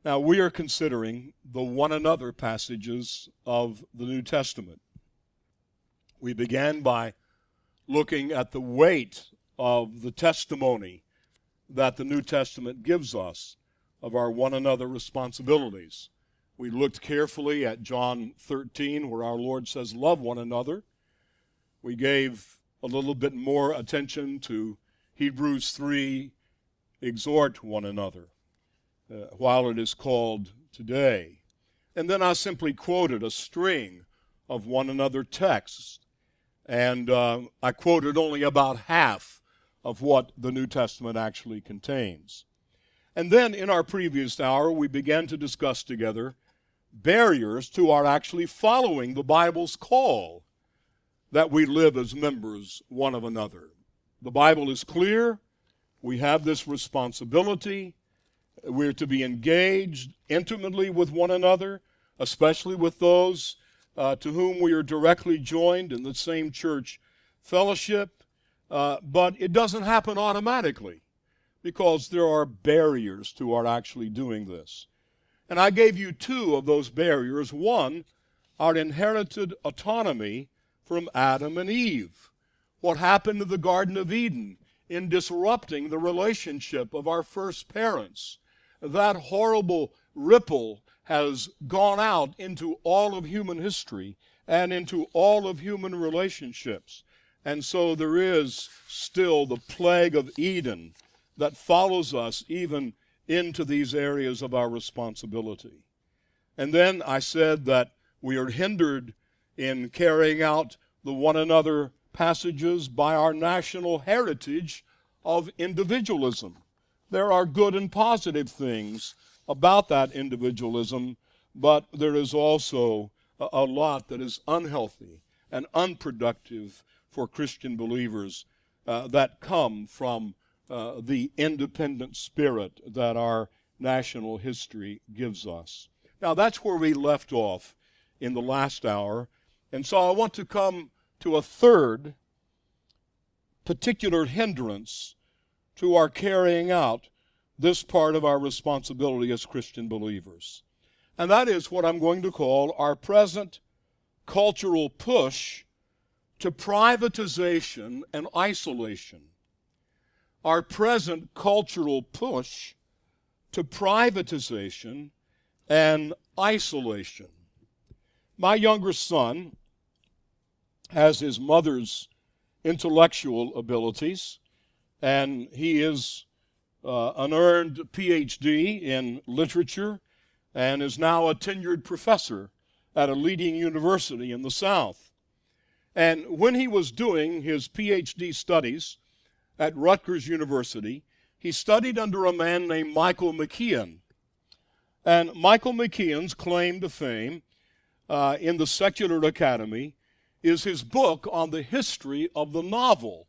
Now, we are considering the one another passages of the New Testament. We began by looking at the weight of the testimony that the New Testament gives us of our one another responsibilities. We looked carefully at John 13, where our Lord says, love one another. We gave a little bit more attention to Hebrews 3, exhort one another, while it is called today. And then I simply quoted a string of one another texts, and I quoted only about half of what the New Testament actually contains. And then in our previous hour, we began to discuss together barriers to our actually following the Bible's call that we live as members one of another. The Bible is clear. We have this responsibility. We're to be engaged intimately with one another, especially with those to whom we are directly joined in the same church fellowship. But it doesn't happen automatically because there are barriers to our actually doing this. And I gave you two of those barriers. One, our inherited autonomy from Adam and Eve. What happened in the Garden of Eden in disrupting the relationship of our first parents. That horrible ripple has gone out into all of human history and into all of human relationships. And so there is still the plague of Eden that follows us even into these areas of our responsibility. And then I said that we are hindered in carrying out the one another passages by our national heritage of individualism. There are good and positive things about that individualism, but there is also a lot that is unhealthy and unproductive for Christian believers that come from the independent spirit that our national history gives us. Now, that's where we left off in the last hour, and so I want to come to a third particular hindrance to our carrying out this part of our responsibility as Christian believers. And that is what I'm going to call our present cultural push to privatization and isolation. Our present cultural push to privatization and isolation. My younger son has his mother's intellectual abilities, and he is an earned PhD in literature and is now a tenured professor at a leading university in the South. And when he was doing his PhD studies at Rutgers University, he studied under a man named Michael McKeon. And Michael McKeon's claim to fame in the Secular Academy is his book on the history of the novel.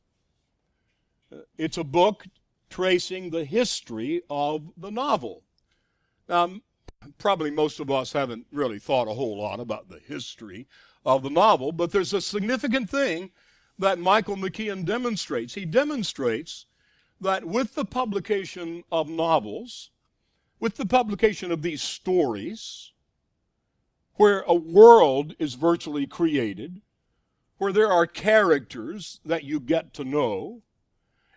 It's a book tracing the history of the novel. Now, probably most of us haven't really thought a whole lot about the history of the novel, but there's a significant thing that Michael McKeon demonstrates. He demonstrates that with the publication of novels, with the publication of these stories, where a world is virtually created, where there are characters that you get to know,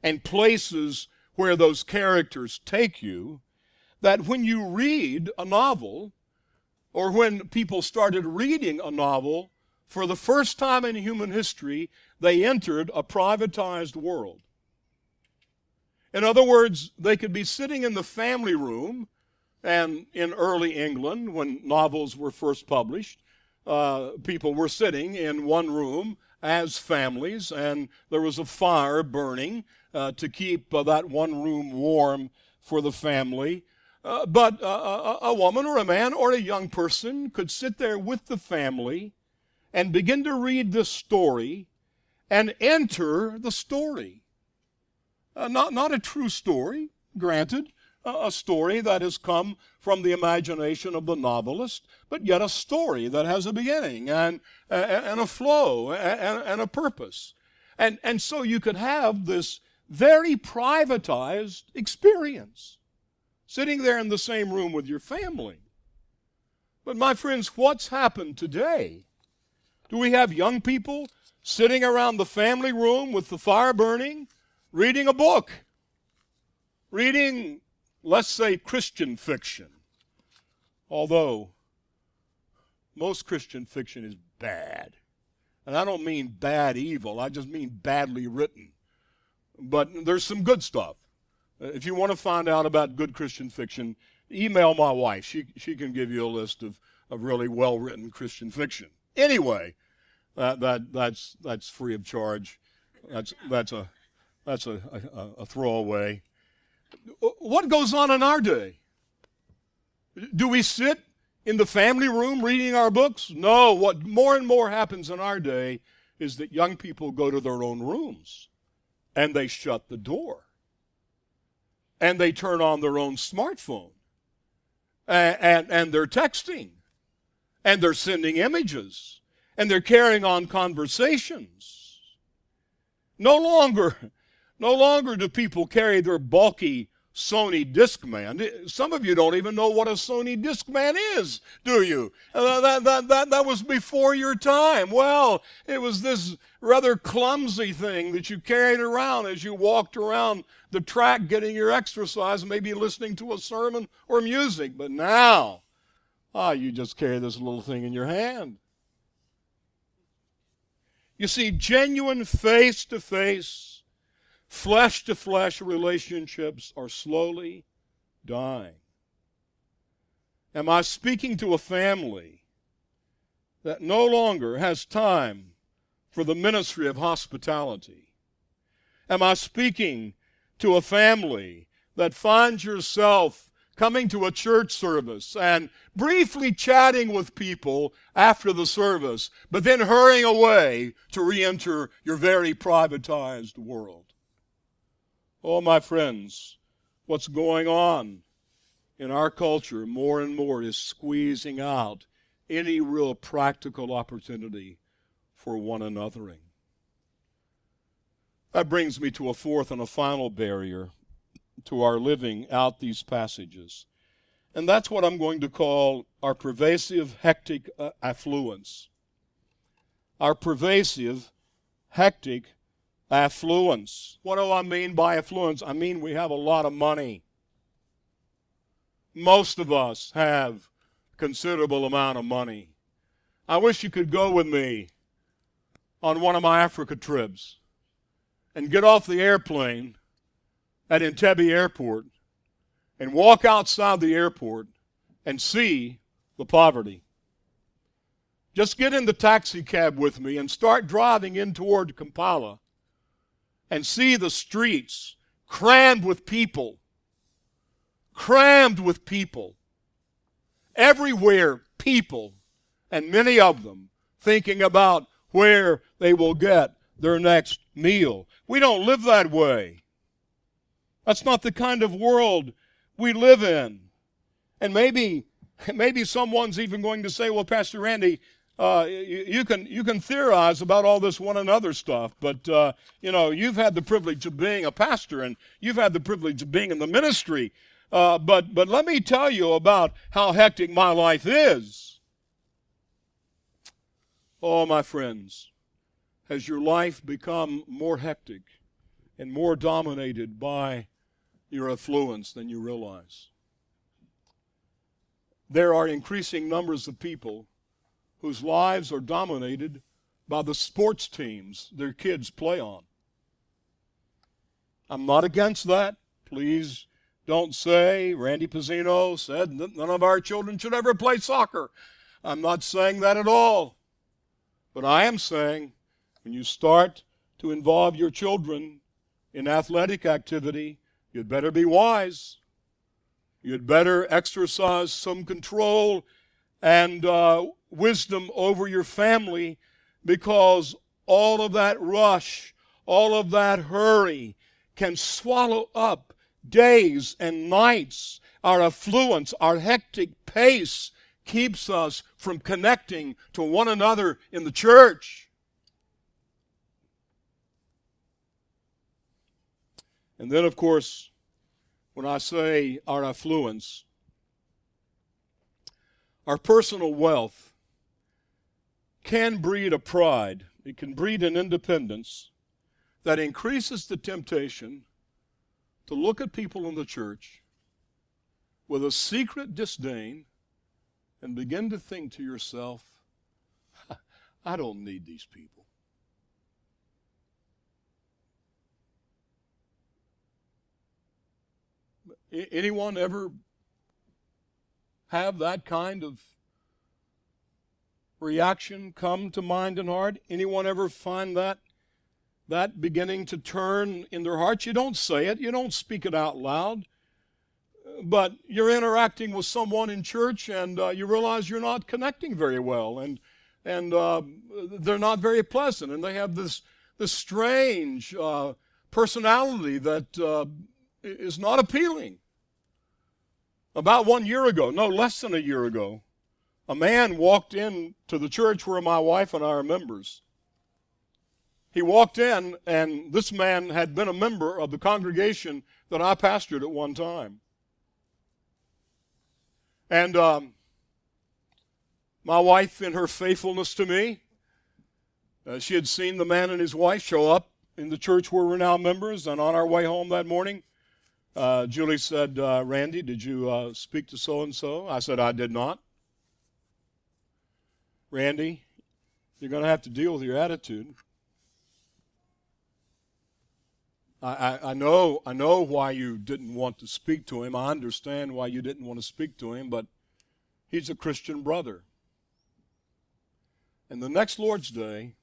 and places where those characters take you, that when you read a novel, or when people started reading a novel, for the first time in human history, they entered a privatized world. In other words, they could be sitting in the family room, and in early England, when novels were first published, people were sitting in one room as families, and there was a fire burning to keep that one room warm for the family. But a woman or a man or a young person could sit there with the family and begin to read this story and enter the story. Not a true story, granted, a story that has come from the imagination of the novelist, but yet a story that has a beginning and a flow and a purpose. And so you could have this very privatized experience. sitting there in the same room with your family. But my friends, what's happened today? Do we have young people sitting around the family room with the fire burning, reading a book? Reading, let's say, Christian fiction. Although, most Christian fiction is bad. And I don't mean bad evil, I just mean badly written. But there's some good stuff. If you want to find out about good Christian fiction, email my wife. She can give you a list of really well-written Christian fiction. Anyway, that's free of charge. That's a throwaway. What goes on in our day? Do we sit in the family room reading our books? No. What more and more happens in our day is that young people go to their own rooms and they shut the door and they turn on their own smartphone and they're texting and they're sending images and they're carrying on conversations. No longer do people carry their bulky Sony Discman. Some of you don't even know what a Sony Discman is, do you? That was before your time. Well, it was this rather clumsy thing that you carried around as you walked around the track getting your exercise, maybe listening to a sermon or music. But now, you just carry this little thing in your hand. You see, genuine face-to-face, flesh-to-flesh relationships are slowly dying. Am I speaking to a family that no longer has time for the ministry of hospitality? Am I speaking to a family that finds yourself coming to a church service and briefly chatting with people after the service, but then hurrying away to re-enter your very privatized world? Oh, my friends, what's going on in our culture more and more is squeezing out any real practical opportunity for one anothering. That brings me to a fourth and a final barrier to our living out these passages. And that's what I'm going to call our pervasive, hectic affluence. Our pervasive, hectic affluence. What do I mean by affluence? I mean we have a lot of money. Most of us have a considerable amount of money. I wish you could go with me on one of my Africa trips and get off the airplane at Entebbe Airport and walk outside the airport and see the poverty. Just get in the taxi cab with me and start driving in toward Kampala and see the streets crammed with people. Crammed with people. Everywhere people, and many of them thinking about where they will get their next meal. We don't live that way. That's not the kind of world we live in. And maybe someone's even going to say, well, Pastor Randy, you can theorize about all this one another stuff, but you've had the privilege of being a pastor and you've had the privilege of being in the ministry. But let me tell you about how hectic my life is. Oh, my friends, has your life become more hectic and more dominated by your affluence than you realize? There are increasing numbers of people whose lives are dominated by the sports teams their kids play on. I'm not against that. Please don't say Randy Pizzino said none of our children should ever play soccer. I'm not saying that at all. But I am saying when you start to involve your children in athletic activity, you'd better be wise. You'd better exercise some control and wisdom over your family, because all of that rush, all of that hurry can swallow up days and nights. Our affluence, our hectic pace keeps us from connecting to one another in the church. And then, of course, When I say our affluence, our personal wealth can breed a pride. It can breed an independence that increases the temptation to look at people in the church with a secret disdain and begin to think to yourself, I don't need these people. Anyone ever have that kind of reaction come to mind and heart? Anyone ever find that beginning to turn in their hearts? You don't say it, you don't speak it out loud, but you're interacting with someone in church and you realize you're not connecting very well, and they're not very pleasant, and they have this strange personality that is not appealing. About 1 year ago, no, less than a year ago, a man walked in to the church where my wife and I are members. He walked in, and this man had been a member of the congregation that I pastored at one time. And my wife, in her faithfulness to me, she had seen the man and his wife show up in the church where we're now members, and on our way home that morning, Julie said, Randy, did you speak to so-and-so? I said, I did not. Randy, you're going to have to deal with your attitude. I know why you didn't want to speak to him. I understand why you didn't want to speak to him, but he's a Christian brother. And the next Lord's Day,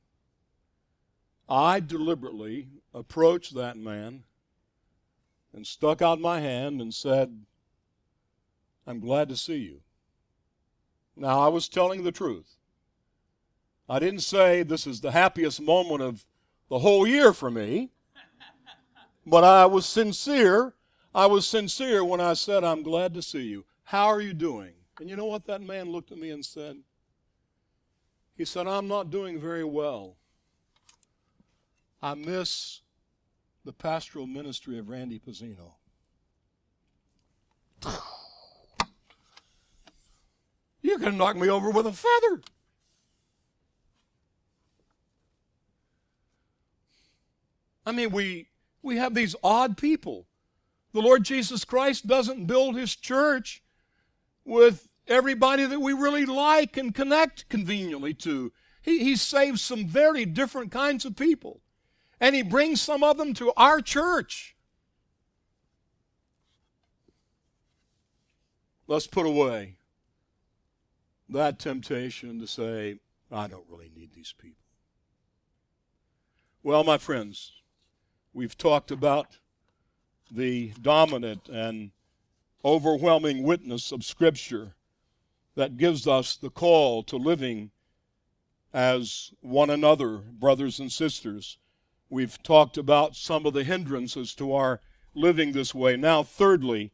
I deliberately approached that man and stuck out my hand and said, I'm glad to see you. Now, I was telling the truth. I didn't say this is the happiest moment of the whole year for me, but I was sincere. I was sincere when I said, I'm glad to see you. How are you doing? And you know what that man looked at me and said? He said, I'm not doing very well. I miss the pastoral ministry of Randy Pizzino. You can knock me over with a feather. I mean, we have these odd people. The Lord Jesus Christ doesn't build his church with everybody that we really like and connect conveniently to. He saves some very different kinds of people. And he brings some of them to our church. Let's put away that temptation to say, I don't really need these people. Well, my friends, we've talked about the dominant and overwhelming witness of Scripture that gives us the call to living as one another, brothers and sisters. We've talked about some of the hindrances to our living this way. Now, thirdly,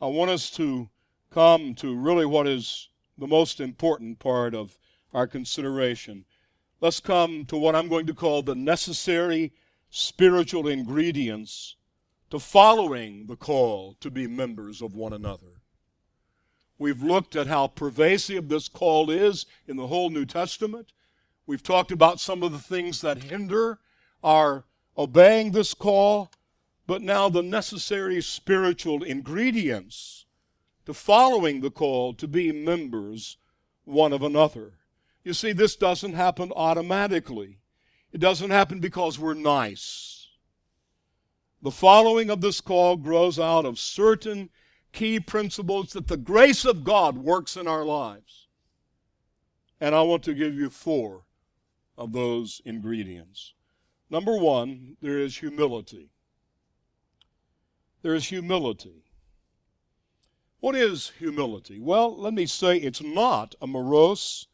I want us to come to really what is the most important part of our consideration. Let's come to what I'm going to call the necessary spiritual ingredients to following the call to be members of one another. We've looked at how pervasive this call is in the whole New Testament. We've talked about some of the things that hinder our obeying this call, but now the necessary spiritual ingredients to following the call to be members one of another. You see, this doesn't happen automatically. It doesn't happen because we're nice. The following of this call grows out of certain key principles that the grace of God works in our lives. And I want to give you 4 of those ingredients. Number 1, there is humility. There is humility. What is humility? Well, let me say it's not a morose,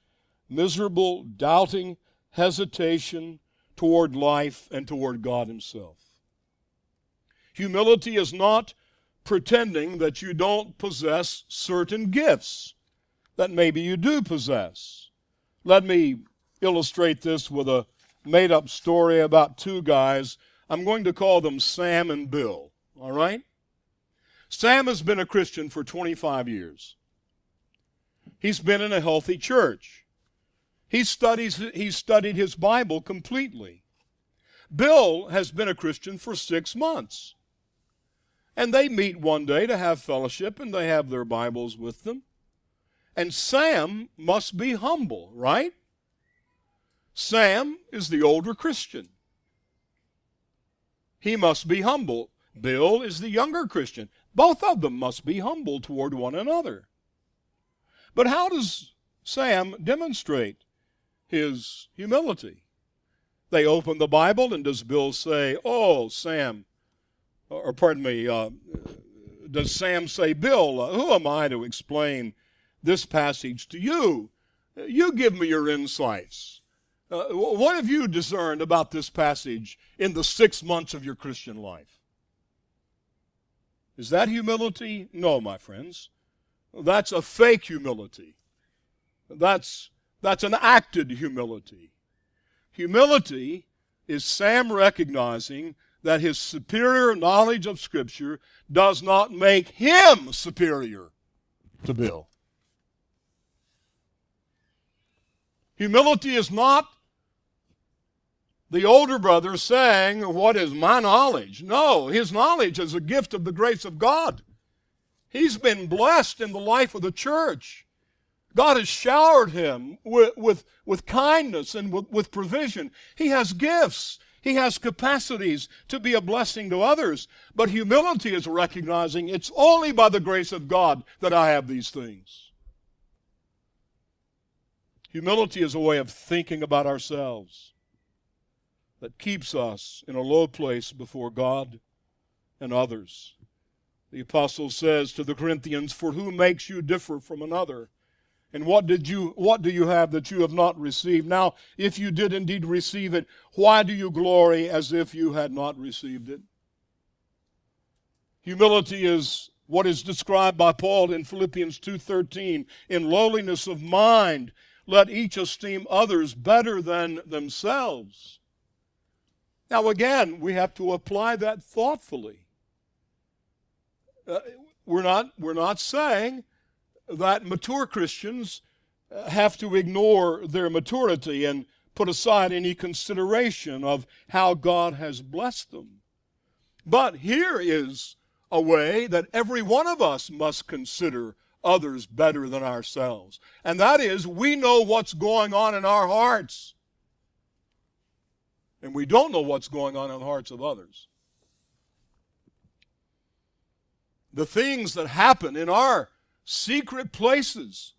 miserable, doubting hesitation toward life and toward God himself. Humility is not pretending that you don't possess certain gifts that maybe you do possess. Let me illustrate this with a made-up story about 2 guys. I'm going to call them Sam and Bill, all right? Sam has been a Christian for 25 years. He's been in a healthy church. He's studied his Bible completely. Bill has been a Christian for 6 months. And they meet one day to have fellowship, and they have their Bibles with them. And Sam must be humble, right? Sam is the older Christian. He must be humble. Bill is the younger Christian. Both of them must be humble toward one another. But how does Sam demonstrate his humility? They open the Bible, and does Bill say, "Oh, Sam," or pardon me, does Sam say, "Bill, who am I to explain this passage to you? You give me your insights. What have you discerned about this passage in the 6 months of your Christian life?" Is that humility? No, my friends. That's a fake humility. That's an acted humility. Humility is Sam recognizing that his superior knowledge of Scripture does not make him superior to Bill. Humility is not the older brother saying, "What is my knowledge?" No, his knowledge is a gift of the grace of God. He's been blessed in the life of the church. God has showered him with kindness and with provision. He has gifts. He has capacities to be a blessing to others. But humility is recognizing it's only by the grace of God that I have these things. Humility is a way of thinking about ourselves that keeps us in a low place before God and others. The apostle says to the Corinthians, "For who makes you differ from another? And what do you have that you have not received? Now, if you did indeed receive it, why do you glory as if you had not received it?" Humility is what is described by Paul in Philippians 2:13. "In lowliness of mind, let each esteem others better than themselves." Now again, we have to apply that thoughtfully. We're not saying that mature Christians have to ignore their maturity and put aside any consideration of how God has blessed them. But here is a way that every one of us must consider others better than ourselves. And that is, we know what's going on in our hearts. And we don't know what's going on in the hearts of others. The things that happen in our secret places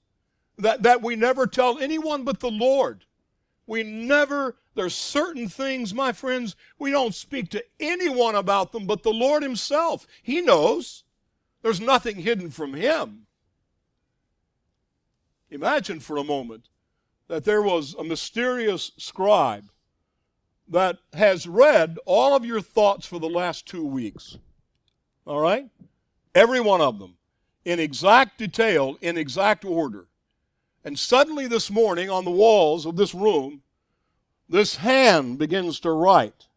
that we never tell anyone but the Lord. There's certain things, my friends, we don't speak to anyone about them but the Lord Himself. He knows. There's nothing hidden from Him. Imagine for a moment that there was a mysterious scribe that has read all of your thoughts for the last 2 weeks. All right? Every one of them. In exact detail, in exact order. And suddenly this morning on the walls of this room, this hand begins to write.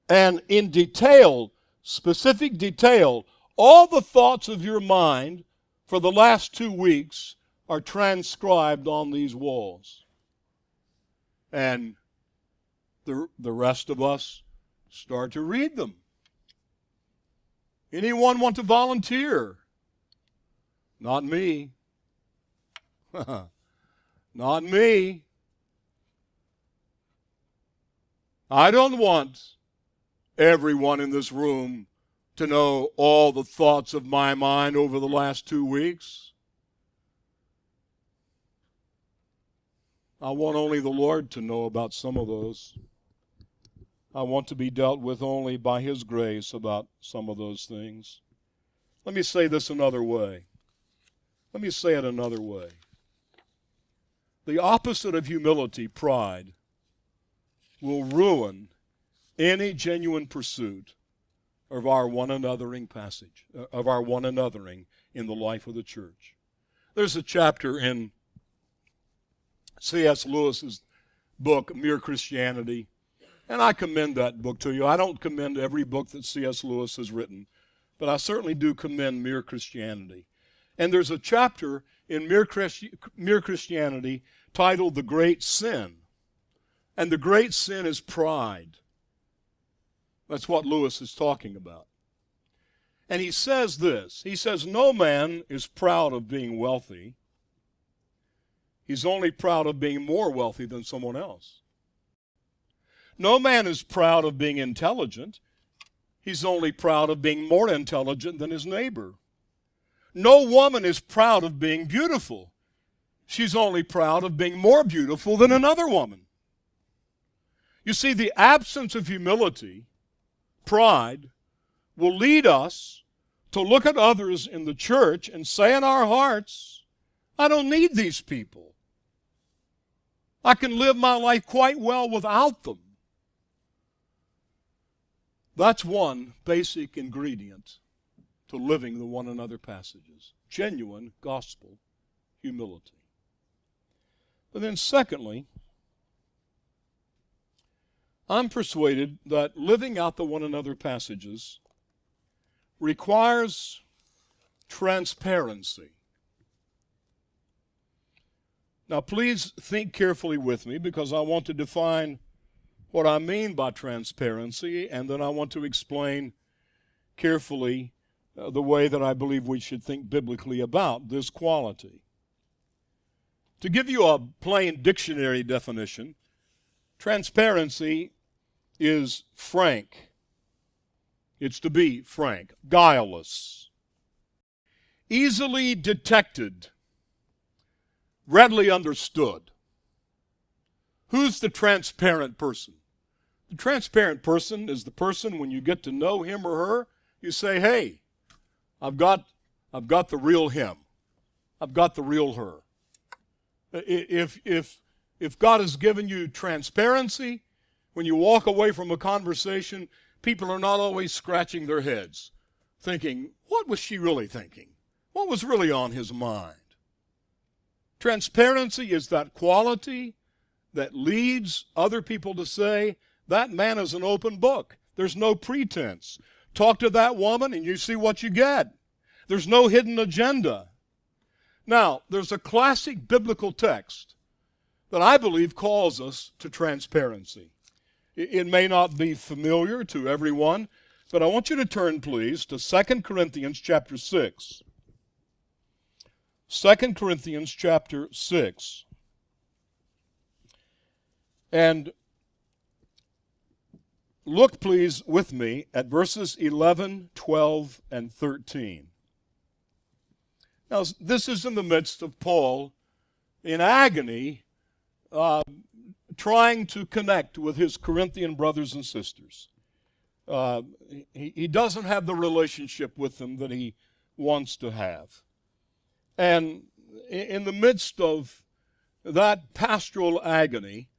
And in detail, specific detail, all the thoughts of your mind for the last 2 weeks are transcribed on these walls. And the rest of us start to read them. Anyone want to volunteer? Not me. Not me. I don't want everyone in this room to know all the thoughts of my mind over the last 2 weeks. I want only the Lord to know about some of those. I want to be dealt with only by His grace about some of those things. Let me say this another way. Let me say it another way. The opposite of humility, pride, will ruin any genuine pursuit of our one anothering in the life of the church. There's a chapter in C.S. Lewis's book, Mere Christianity, And I commend that book to you. I don't commend every book that C.S. Lewis has written, but I certainly do commend Mere Christianity. And there's a chapter in Mere Christianity titled The Great Sin. And the great sin is pride. That's what Lewis is talking about. And he says this. He says, no man is proud of being wealthy. He's only proud of being more wealthy than someone else. No man is proud of being intelligent. He's only proud of being more intelligent than his neighbor. No woman is proud of being beautiful. She's only proud of being more beautiful than another woman. You see, the absence of humility, pride, will lead us to look at others in the church and say in our hearts, I don't need these people. I can live my life quite well without them. That's one basic ingredient to living the one another passages. Genuine gospel humility. But then secondly, I'm persuaded that living out the one another passages requires transparency. Now please think carefully with me, because I want to define what I mean by transparency, and then I want to explain carefully the way that I believe we should think biblically about this quality. To give you a plain dictionary definition, transparency is frank. It's to be frank, guileless, easily detected, readily understood. Who's the transparent person? The transparent person is the person, when you get to know him or her, you say, hey, I've got the real him. I've got the real her. If God has given you transparency, when you walk away from a conversation, people are not always scratching their heads, thinking, what was she really thinking? What was really on his mind? Transparency is that quality that leads other people to say, that man is an open book. There's no pretense. Talk to that woman and you see what you get. There's no hidden agenda. Now, there's a classic biblical text that I believe calls us to transparency. It may not be familiar to everyone, but I want you to turn, please, to 2 Corinthians chapter 6. 2 Corinthians chapter 6. And look, please, with me at verses 11, 12, and 13. Now, this is in the midst of Paul in agony, trying to connect with his Corinthian brothers and sisters. He doesn't have the relationship with them that he wants to have. And in the midst of that pastoral agony,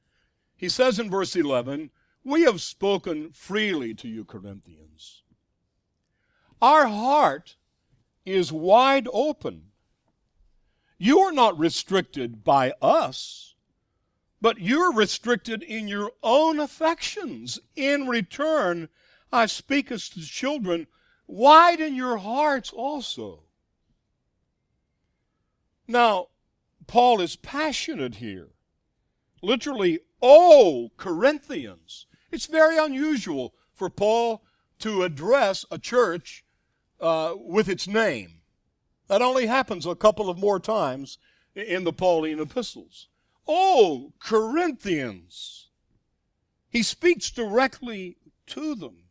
he says in verse 11, we have spoken freely to you, Corinthians. Our heart is wide open. You are not restricted by us, but you're restricted in your own affections. In return, I speak as to children, widen your hearts also. Now, Paul is passionate here. Literally, oh, Corinthians. It's very unusual for Paul to address a church with its name. That only happens a couple of more times in the Pauline epistles. Oh, Corinthians. He speaks directly to them.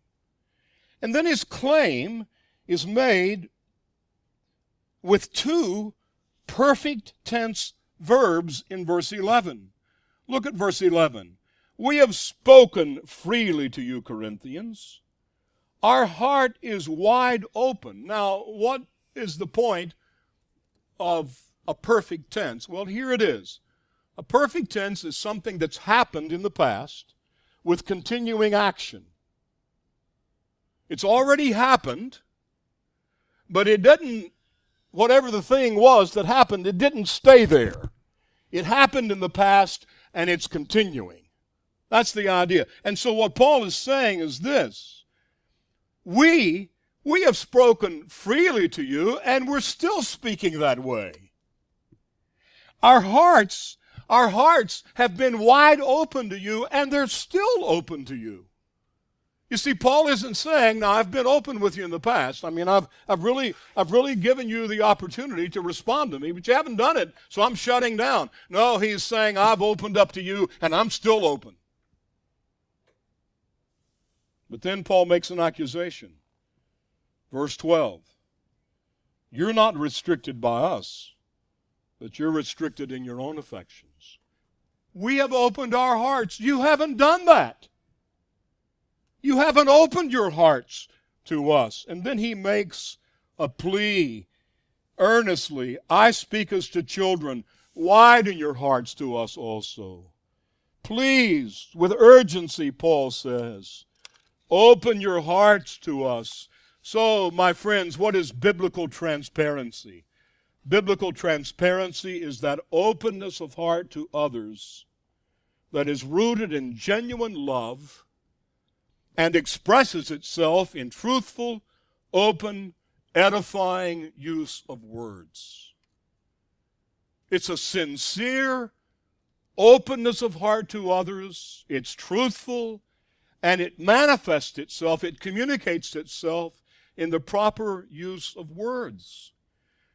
And then his claim is made with two perfect tense verbs in verse 11. Look at verse 11. We have spoken freely to you, Corinthians. Our heart is wide open. Now, what is the point of a perfect tense? Well, here it is. A perfect tense is something that's happened in the past with continuing action. It's already happened, but it didn't, whatever the thing was that happened, it didn't stay there. It happened in the past and it's continuing. That's the idea. And so what Paul is saying is this. We have spoken freely to you, and we're still speaking that way. Our hearts have been wide open to you, and they're still open to you. You see, Paul isn't saying, now I've been open with you in the past. I mean, I've really given you the opportunity to respond to me, but you haven't done it, so I'm shutting down. No, he's saying, I've opened up to you, and I'm still open. But then Paul makes an accusation. Verse 12. You're not restricted by us, but you're restricted in your own affections. We have opened our hearts. You haven't done that. You haven't opened your hearts to us. And then he makes a plea earnestly. I speak as to children. Widen your hearts to us also. Please, with urgency, Paul says, open your hearts to us. So, my friends, what is biblical transparency? Biblical transparency is that openness of heart to others that is rooted in genuine love and expresses itself in truthful, open, edifying use of words. It's a sincere openness of heart to others. It's truthful, and it manifests itself, it communicates itself in the proper use of words.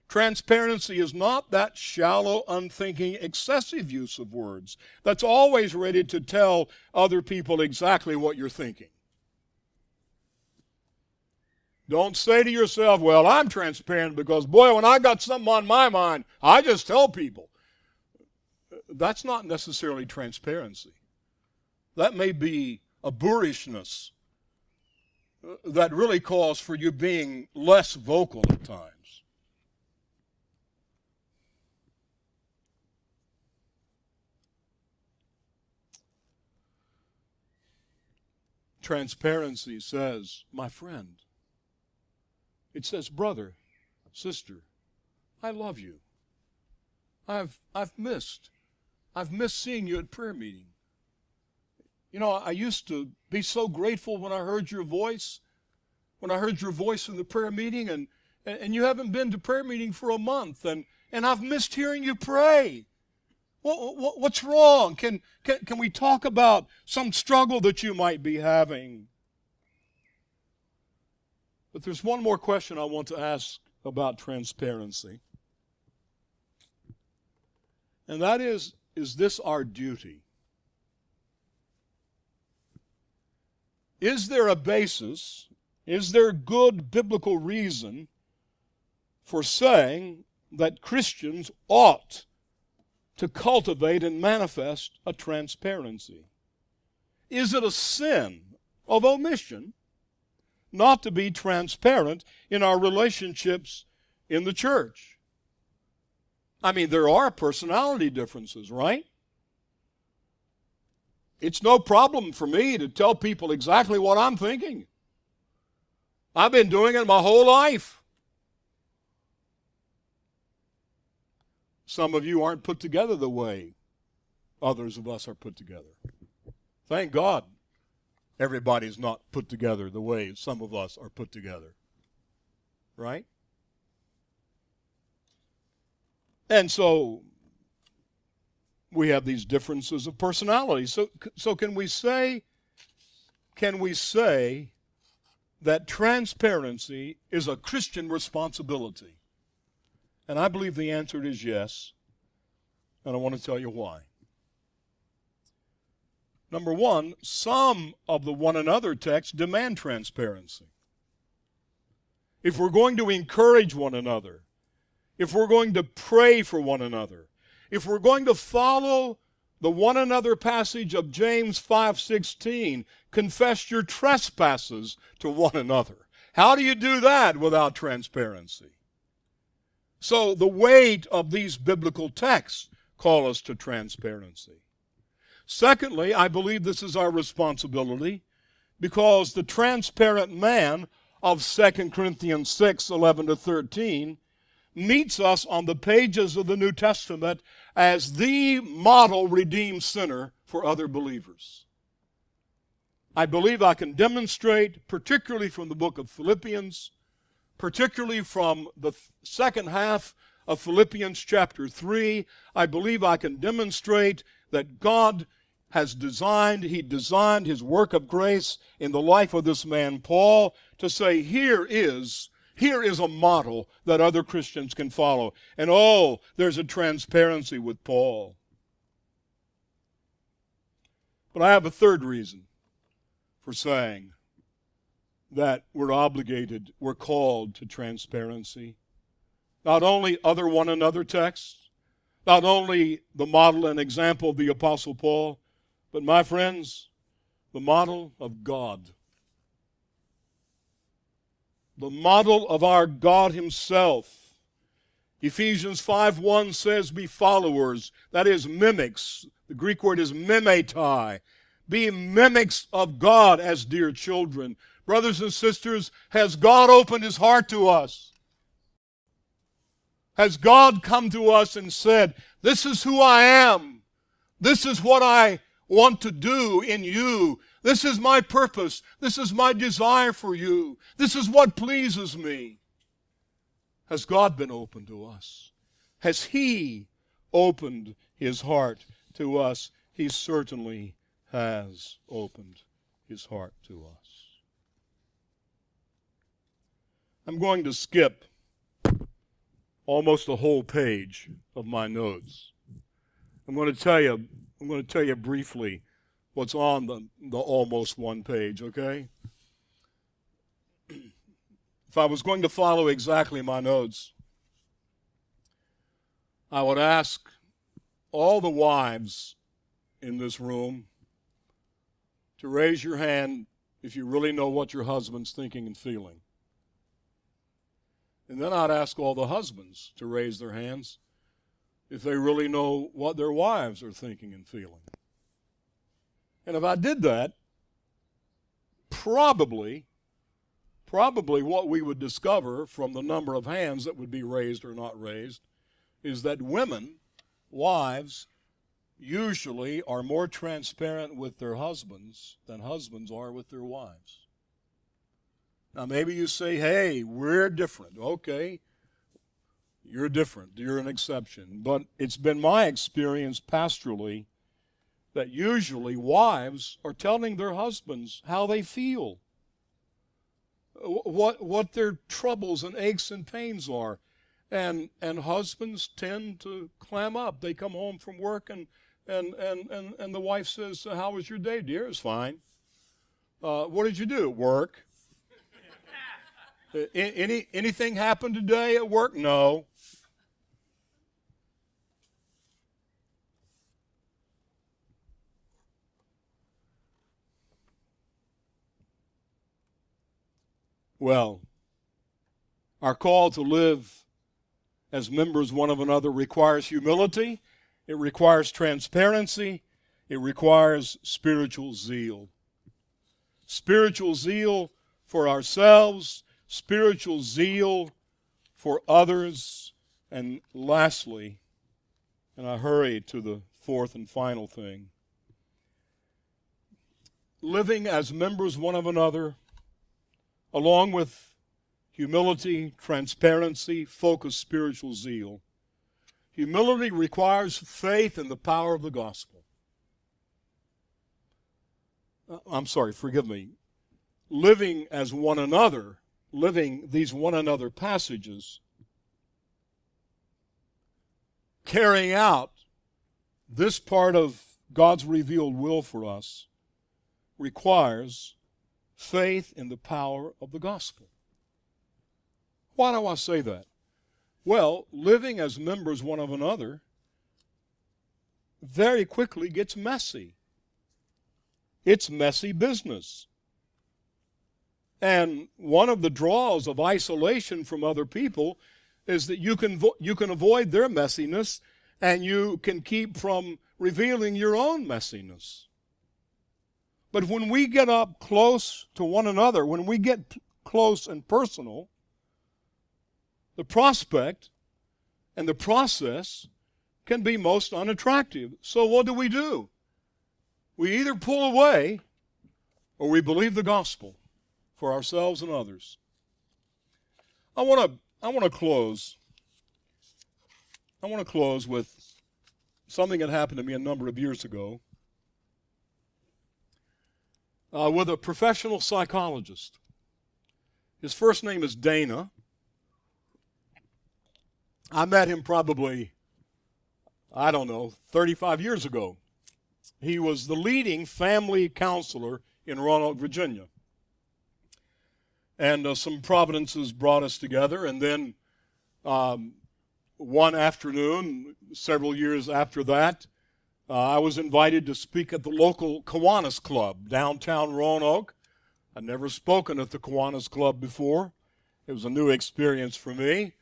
Transparency is not that shallow, unthinking, excessive use of words that's always ready to tell other people exactly what you're thinking. Don't say to yourself, well, I'm transparent because, boy, when I got something on my mind, I just tell people. That's not necessarily transparency. That may be a boorishness that really calls for you being less vocal at times. Transparency says, my friend. It says, brother, sister, I love you. I've missed seeing you at prayer meeting. You know, I used to be so grateful when I heard your voice, in the prayer meeting, and you haven't been to prayer meeting for a month, and I've missed hearing you pray. What's wrong? Can we talk about some struggle that you might be having? But there's one more question I want to ask about transparency. And that is this our duty? Is there a basis, is there good biblical reason for saying that Christians ought to cultivate and manifest a transparency? Is it a sin of omission not to be transparent in our relationships in the church? I mean, there are personality differences, right? It's no problem for me to tell people exactly what I'm thinking. I've been doing it my whole life. Some of you aren't put together the way others of us are put together. Thank God everybody's not put together the way some of us are put together. Right? And so we have these differences of personality. So can we say that transparency is a Christian responsibility? And I believe the answer is yes. And I want to tell you why. Number one, some of the one another texts demand transparency. If we're going to encourage one another, if we're going to pray for one another, if we're going to follow the one another passage of James 5:16, confess your trespasses to one another. How do you do that without transparency? So the weight of these biblical texts call us to transparency. Secondly, I believe this is our responsibility because the transparent man of 2 Corinthians 6:11-13 meets us on the pages of the New Testament as the model redeemed sinner for other believers. I believe I can demonstrate, particularly from the book of Philippians, particularly from the second half of Philippians chapter 3, I believe I can demonstrate that God has designed His work of grace in the life of this man Paul to say, here is a model that other Christians can follow. And oh, there's a transparency with Paul. But I have a third reason for saying that we're called to transparency. Not only other one another texts, not only the model and example of the Apostle Paul, but my friends, the model of God. The model of our God Himself. Ephesians 5:1 says, be followers, that is mimics. The Greek word is mimetai. Be mimics of God as dear children. Brothers and sisters, has God opened His heart to us? Has God come to us and said, this is who I am. This is what I want to do in you. This is my purpose. This is my desire for you. This is what pleases me. Has God been open to us? Has He opened His heart to us? He certainly has opened His heart to us. I'm going to skip almost a whole page of my notes. I'm going to tell you briefly what's on the almost one page, okay? If I was going to follow exactly my notes, I would ask all the wives in this room to raise your hand if you really know what your husband's thinking and feeling. And then I'd ask all the husbands to raise their hands if they really know what their wives are thinking and feeling. And if I did that, probably what we would discover from the number of hands that would be raised or not raised is that women, wives, usually are more transparent with their husbands than husbands are with their wives. Now maybe you say, hey, we're different. Okay, you're different. You're an exception. But it's been my experience pastorally that usually wives are telling their husbands how they feel, what their troubles and aches and pains are. And husbands tend to clam up. They come home from work and the wife says, how was your day, dear? It's fine. What did you do? Work. Anything happened today at work? No. Well, our call to live as members one of another requires humility, it requires transparency, it requires spiritual zeal. Spiritual zeal for ourselves, spiritual zeal for others, and lastly, and I hurry to the fourth and final thing, living as members one of another, along with humility, transparency, focused spiritual zeal. Humility requires faith in the power of the gospel. Forgive me. Living as one another, living these one another passages, carrying out this part of God's revealed will for us, requires faith in the power of the gospel. Why do I say that? Well, living as members one of another very quickly gets messy. It's messy business. And one of the draws of isolation from other people is that you can avoid their messiness and you can keep from revealing your own messiness. But when we get up close to one another, when we get close and personal, the prospect and the process can be most unattractive. So what do? We either pull away or we believe the gospel for ourselves and others. I want to close. I want to close with something that happened to me a number of years ago with a professional psychologist. His first name is Dana. I met him probably, 35 years ago. He was the leading family counselor in Roanoke, Virginia. And some providences brought us together, and then one afternoon, several years after that, I was invited to speak at the local Kiwanis Club, downtown Roanoke. I'd never spoken at the Kiwanis Club before. It was a new experience for me,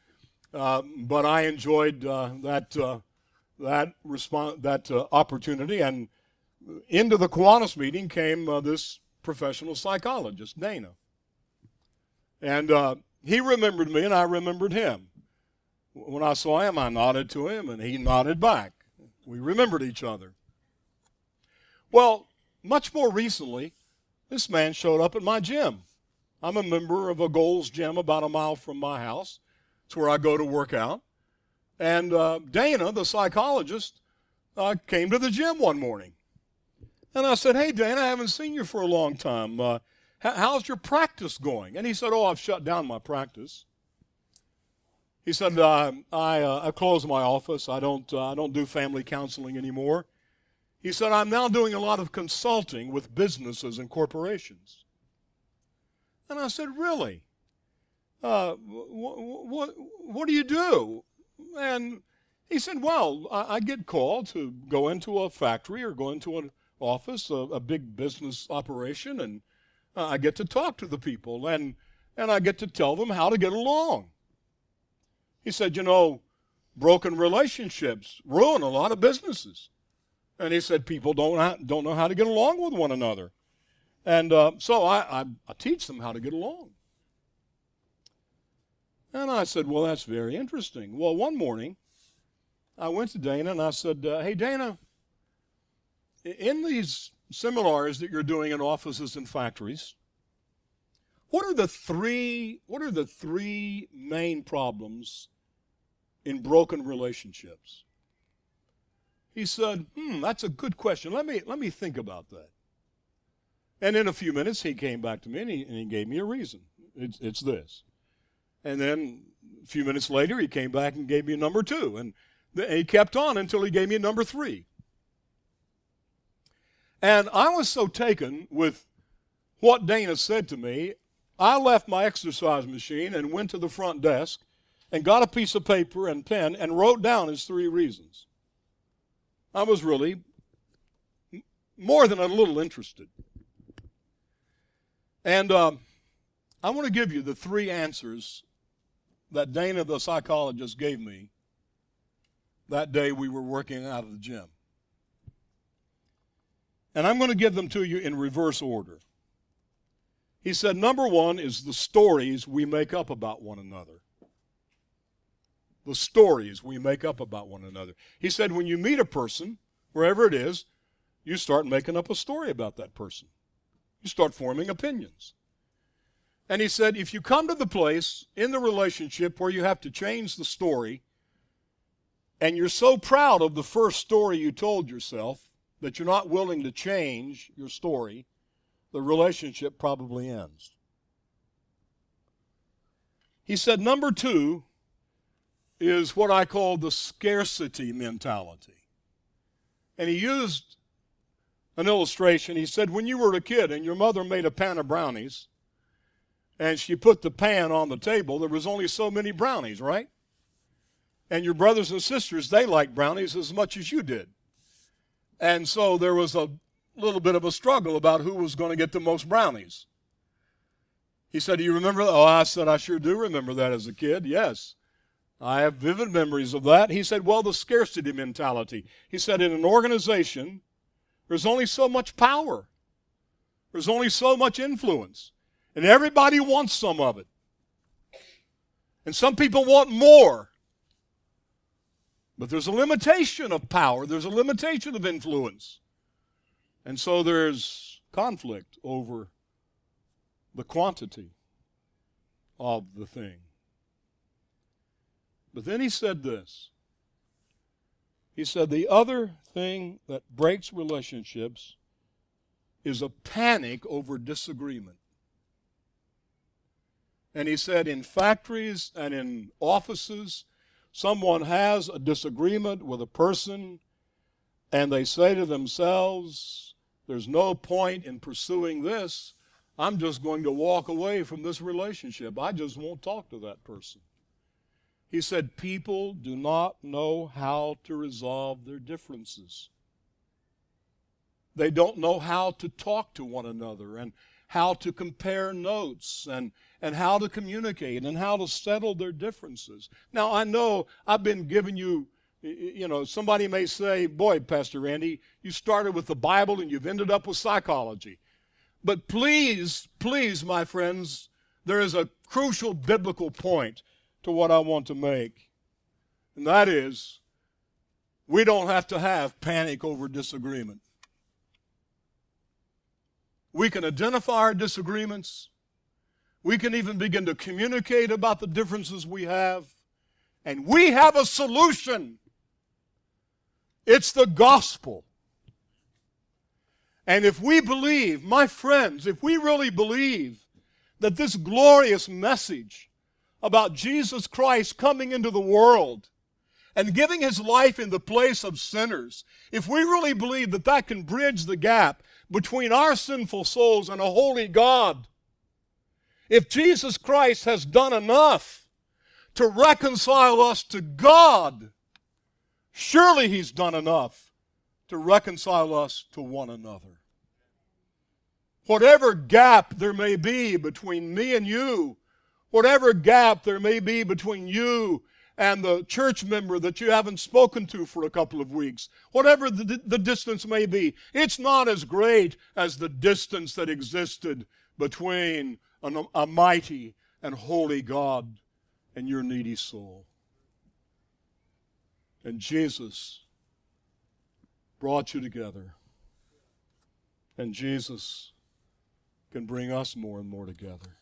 but I enjoyed that opportunity. And into the Kiwanis meeting came this professional psychologist, Dana. And he remembered me, and I remembered him. When I saw him, I nodded to him, and he nodded back. We remembered each other. Well, much more recently, this man showed up at my gym. I'm a member of a Gold's Gym about a mile from my house. It's where I go to work out. And Dana, the psychologist, came to the gym one morning. And I said, "Hey, Dana, I haven't seen you for a long time. How's your practice going?" And he said, "Oh, I've shut down my practice." He said, I closed my office. I don't do family counseling anymore. He said, "I'm now doing a lot of consulting with businesses and corporations." And I said, "Really? What do you do?" And he said, "Well, I get called to go into a factory or go into an office, a big business operation, and I get to talk to the people, and I get to tell them how to get along." He said, broken relationships ruin a lot of businesses. And he said, people don't know how to get along with one another. And so I teach them how to get along. And I said, "Well, that's very interesting." Well, one morning, I went to Dana and I said, "Hey, Dana, in these seminars that you're doing in offices and factories, what are the three main problems in broken relationships?" He said, "That's a good question. Let me think about that." And in a few minutes, he came back to me and he gave me a reason. It's this. And then a few minutes later, he came back and gave me number 2. And he kept on until he gave me number 3. And I was so taken with what Dana said to me, I left my exercise machine and went to the front desk and got a piece of paper and pen and wrote down his 3 reasons. I was really more than a little interested. And I want to give you the 3 answers that Dana, the psychologist, gave me that day we were working out of the gym. And I'm going to give them to you in reverse order. He said, number 1 is the stories we make up about one another. The stories we make up about one another. He said, when you meet a person, wherever it is, you start making up a story about that person. You start forming opinions. And he said, if you come to the place in the relationship where you have to change the story, and you're so proud of the first story you told yourself that you're not willing to change your story, the relationship probably ends. He said, number 2 is what I call the scarcity mentality. And he used an illustration. He said, when you were a kid and your mother made a pan of brownies, and she put the pan on the table, there was only so many brownies, right? And your brothers and sisters, they liked brownies as much as you did. And so there was a little bit of a struggle about who was going to get the most brownies. He said, do you remember that? Oh, I said, I sure do remember that as a kid. Yes, I have vivid memories of that. He said, well, the scarcity mentality. He said, in an organization, there's only so much power. There's only so much influence. And everybody wants some of it. And some people want more. But there's a limitation of power. There's a limitation of influence. And so there's conflict over the quantity of the thing. But then he said this. He said the other thing that breaks relationships is a panic over disagreement. And he said in factories and in offices, someone has a disagreement with a person and they say to themselves, there's no point in pursuing this. I'm just going to walk away from this relationship. I just won't talk to that person. He said people do not know how to resolve their differences. They don't know how to talk to one another and how to compare notes and how to communicate and how to settle their differences. Now, I know I've been giving you, somebody may say, boy, Pastor Randy, you started with the Bible and you've ended up with psychology. But please, my friends, there is a crucial biblical point to what I want to make. And that is, we don't have to have panic over disagreement. We can identify our disagreements. We can even begin to communicate about the differences we have. And we have a solution. It's the gospel. And if we believe, my friends, if we really believe that this glorious message about Jesus Christ coming into the world and giving his life in the place of sinners, if we really believe that that can bridge the gap between our sinful souls and a holy God, if Jesus Christ has done enough to reconcile us to God, surely he's done enough to reconcile us to one another. Whatever gap there may be between me and you, whatever gap there may be between you and the church member that you haven't spoken to for a couple of weeks, whatever the distance may be, it's not as great as the distance that existed between a mighty and holy God and your needy soul. And Jesus brought you together. And Jesus can bring us more and more together.